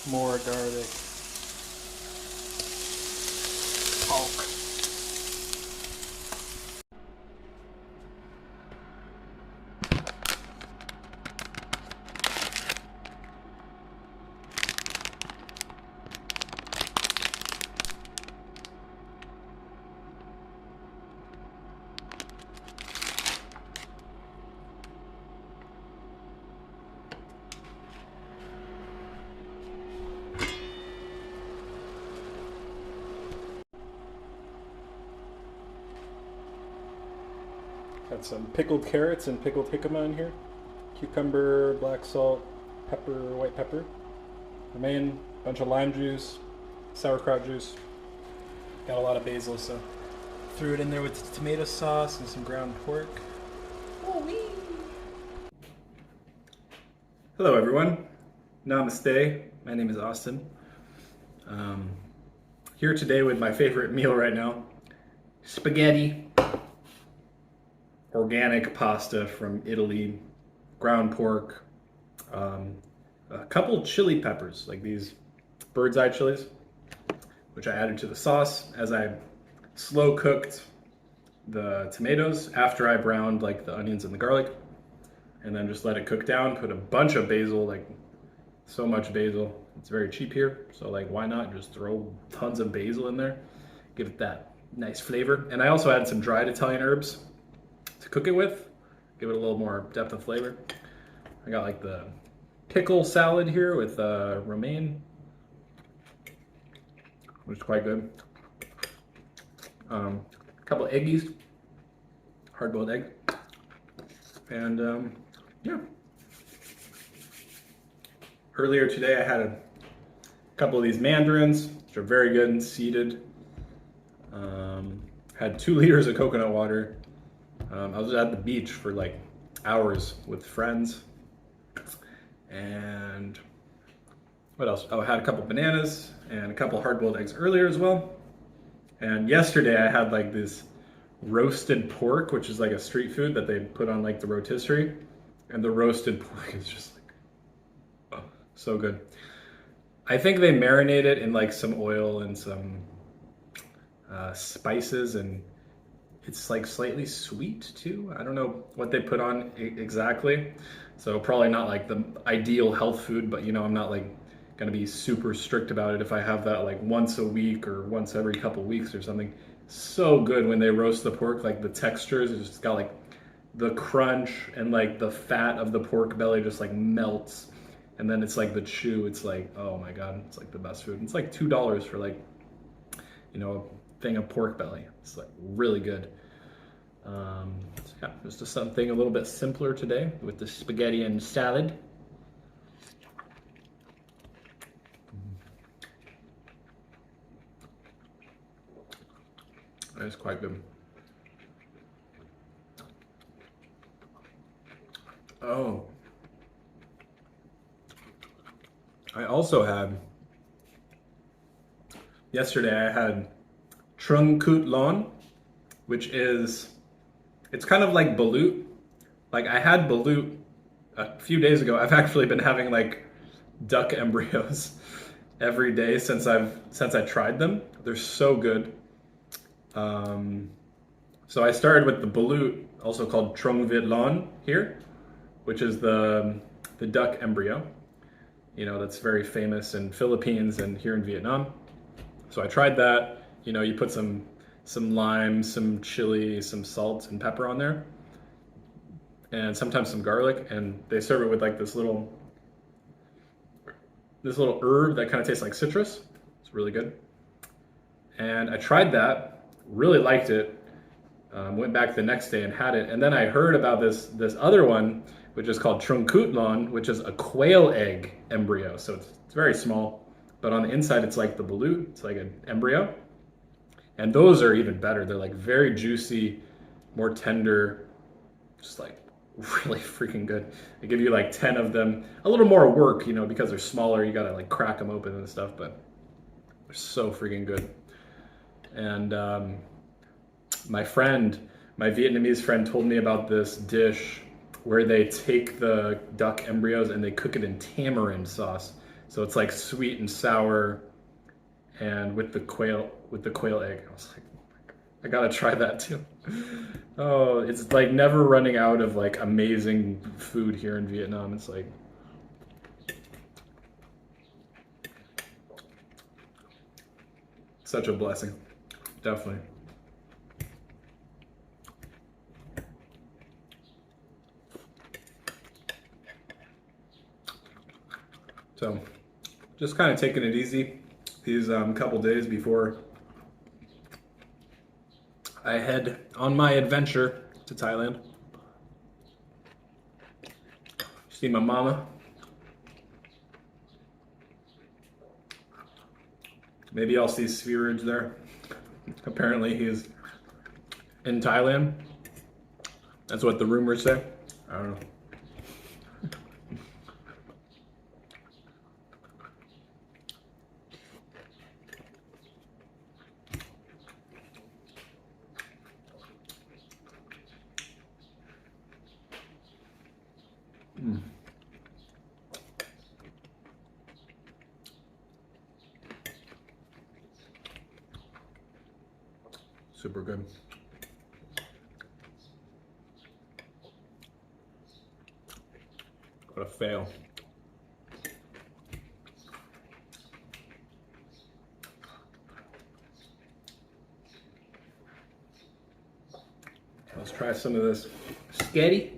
More garlic. Hulk. Got some pickled carrots and pickled jicama in here. Cucumber, black salt, pepper, white pepper. Romaine, bunch of lime juice, sauerkraut juice. Got a lot of basil, so threw it in there with tomato sauce and some ground pork. Oh wee! Hello everyone. Namaste. My name is Austin. Here today with my favorite meal right now, spaghetti. Organic pasta from Italy, ground pork, a couple chili peppers, like these bird's eye chilies, which I added to the sauce as I slow cooked the tomatoes after I browned like the onions and the garlic, and then just let it cook down. Put a bunch of basil, like so much basil. It's very cheap here, so like why not just throw tons of basil in there, give it that nice flavor. And I also added some dried Italian herbs to cook it with, give it a little more depth of flavor. I got like the pickle salad here with romaine, which is quite good. A couple of eggies, hard-boiled egg, and yeah. Earlier today I had a couple of these mandarins, which are very good and seeded. Had 2 liters of coconut water. I was at the beach for like hours with friends. And what else? Oh, I had a couple bananas and a couple hard-boiled eggs earlier as well. And yesterday I had like this roasted pork, which is like a street food that they put on like the rotisserie. And the roasted pork is just like, oh, so good. I think they marinate it in like some oil and some spices, and it's like slightly sweet too. I don't know what they put on exactly. So probably not like the ideal health food, but you know, I'm not like gonna be super strict about it if I have that like once a week or once every couple weeks or something. So good when they roast the pork, like the textures, it's just got like the crunch and like the fat of the pork belly just like melts. And then it's like the chew, it's like, oh my God, it's like the best food. It's like $2 for like, you know, a thing of pork belly. It's like really good. So yeah, just something a little bit simpler today with the spaghetti and salad. That's quite good. Oh, I also had, yesterday I had trung kut lon, which is, it's kind of like balut. Like I had balut a few days ago. I've actually been having like duck embryos every day since I tried them. They're so good. So I started with the balut, also called trung vit lon here, which is the duck embryo. You know, that's very famous in Philippines and here in Vietnam. So I tried that. You know, you put some lime, some chili, some salt and pepper on there, and sometimes some garlic, and they serve it with like this little herb that kind of tastes like citrus. It's really good. And I tried that, really liked it. Went back the next day and had it, and then I heard about this other one, which is called trung kut lon, which is a quail egg embryo. So it's very small, but on the inside it's like the balut. It's like an embryo. And those are even better. They're like very juicy, more tender, just like really freaking good. They give you like 10 of them. A little more work, you know, because they're smaller. You gotta like crack them open and stuff, but they're so freaking good. And my Vietnamese friend told me about this dish where they take the duck embryos and they cook it in tamarind sauce. So it's like sweet and sour, and with the quail egg. I was like, I gotta try that too. Oh, it's like never running out of like amazing food here in Vietnam. It's like such a blessing, definitely. So, just kind of taking it easy these couple days before I head on my adventure to Thailand. See my mama. Maybe I'll see Sviraj there. Apparently he's in Thailand. That's what the rumors say. I don't know. Mm. Super good. What a fail. Let's try some of this sketty.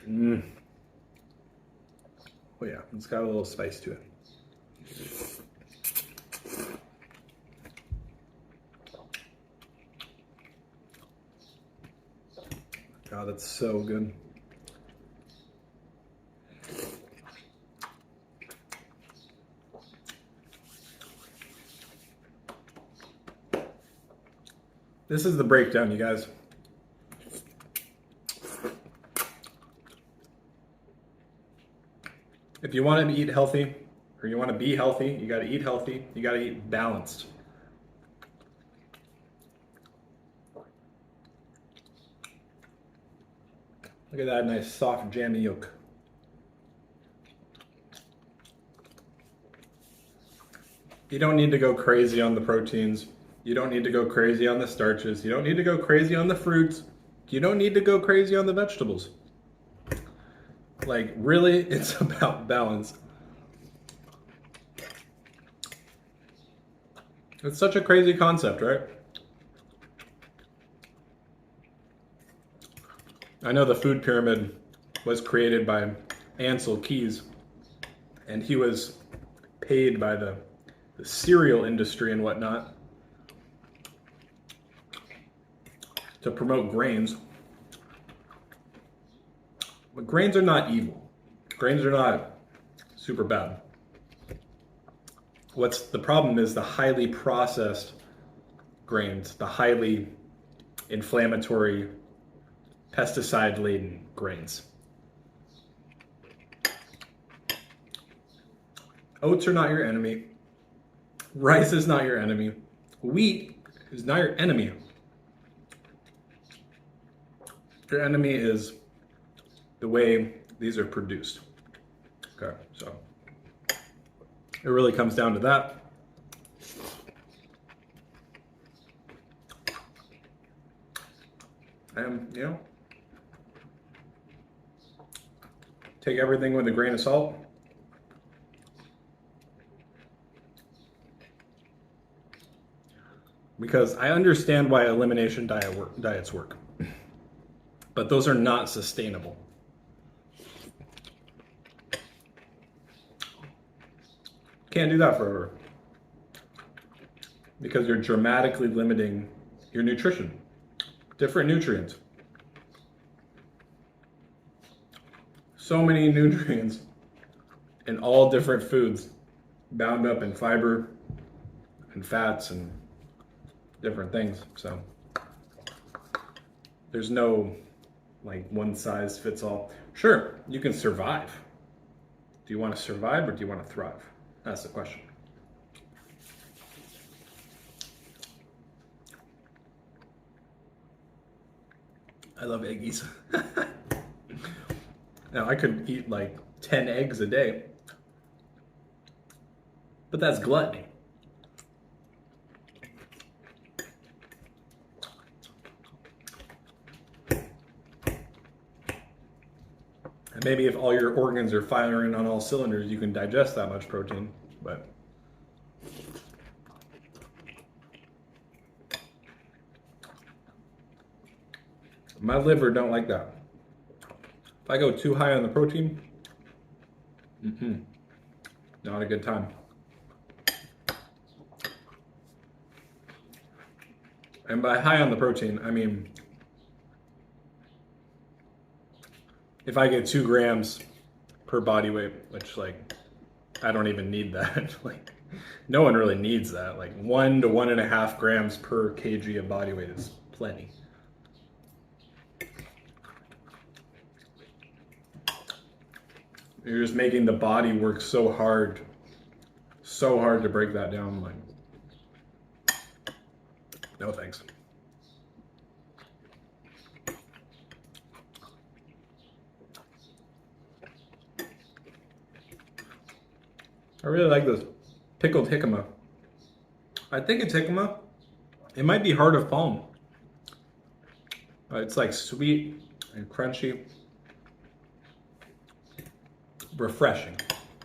Mm. Oh yeah, it's got a little spice to it. God, that's so good. This is the breakdown, you guys. If you want to eat healthy, or you want to be healthy, you got to eat healthy. You got to eat balanced. Look at that nice soft jammy yolk. You don't need to go crazy on the proteins. You don't need to go crazy on the starches. You don't need to go crazy on the fruits. You don't need to go crazy on the vegetables. Like, really, it's about balance. It's such a crazy concept, right? I know the food pyramid was created by Ansel Keys, and he was paid by the cereal industry and whatnot to promote grains. But grains are not evil. Grains are not super bad. What's the problem is the highly processed grains, the highly inflammatory, pesticide-laden grains. Oats are not your enemy. Rice is not your enemy. Wheat is not your enemy. Your enemy is the way these are produced. Okay, so it really comes down to that. And, you know, take everything with a grain of salt. Because I understand why elimination diets work, but those are not sustainable. Can't do that forever because you're dramatically limiting your nutrition, different nutrients. So many nutrients in all different foods, bound up in fiber and fats and different things. So there's no like one size fits all. Sure, you can survive. Do you want to survive or do you want to thrive? That's the question. I love eggies. Now, I could eat like 10 eggs a day, but that's gluttony. And maybe if all your organs are firing on all cylinders, you can digest that much protein, but my liver don't like that. If I go too high on the protein, not a good time. And by high on the protein, I mean, if I get 2 grams per body weight, which like, I don't even need that. Like, no one really needs that. Like 1 to 1.5 grams per kg of body weight is plenty. You're just making the body work so hard to break that down. Like, no thanks. I really like this pickled jicama. I think it's jicama. It might be heart of palm. But it's like sweet and crunchy. Refreshing.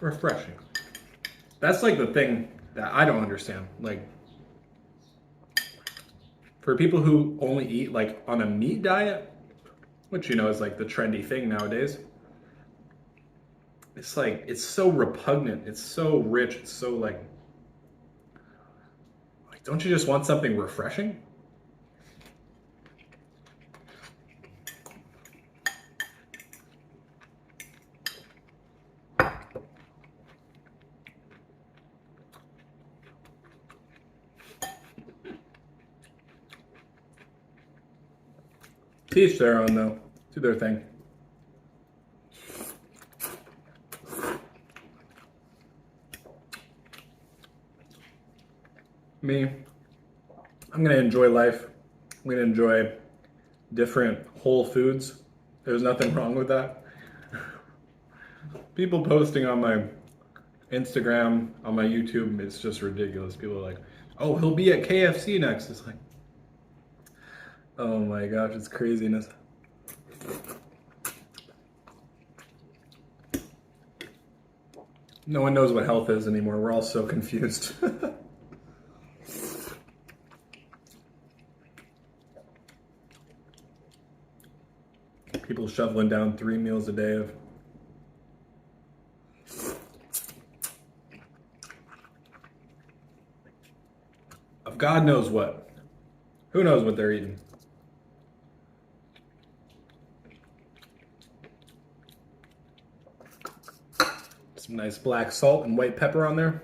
Refreshing. That's like the thing that I don't understand. Like, for people who only eat like on a meat diet, which you know is like the trendy thing nowadays, it's like, it's so repugnant. It's so rich. It's so like, don't you just want something refreshing? To each their own, though. Do their thing. Me, I'm gonna enjoy life. I'm gonna enjoy different whole foods. There's nothing wrong with that. People posting on my Instagram, on my YouTube, it's just ridiculous. People are like, oh, he'll be at KFC next. It's like, oh my gosh, it's craziness. No one knows what health is anymore. We're all so confused. People shoveling down 3 meals a day of God knows what. Who knows what they're eating? Some nice black salt and white pepper on there.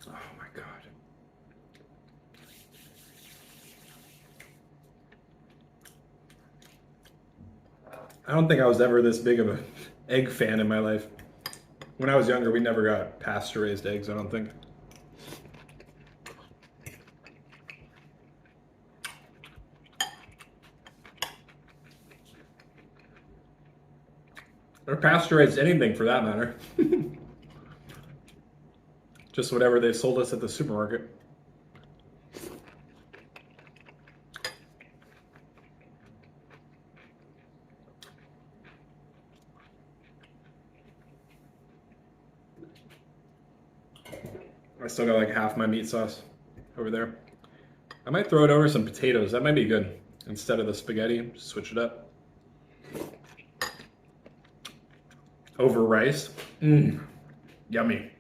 Oh my God. I don't think I was ever this big of an egg fan in my life. When I was younger, we never got pasture-raised eggs, I don't think. Or pasture-raised anything for that matter. Just whatever they sold us at the supermarket. I still got like half my meat sauce over there. I might throw it over some potatoes. That might be good. Instead of the spaghetti, just switch it up. Over rice. Yummy.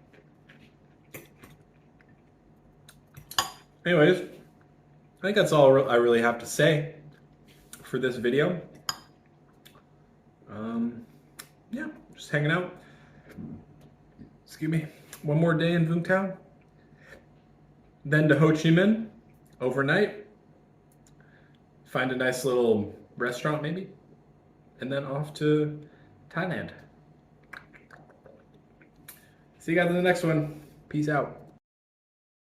Anyways, I think that's all I really have to say for this video. Yeah, just hanging out. Excuse me. One more day in Vung Tau. Then to Ho Chi Minh overnight. Find a nice little restaurant maybe. And then off to Thailand. See you guys in the next one. Peace out.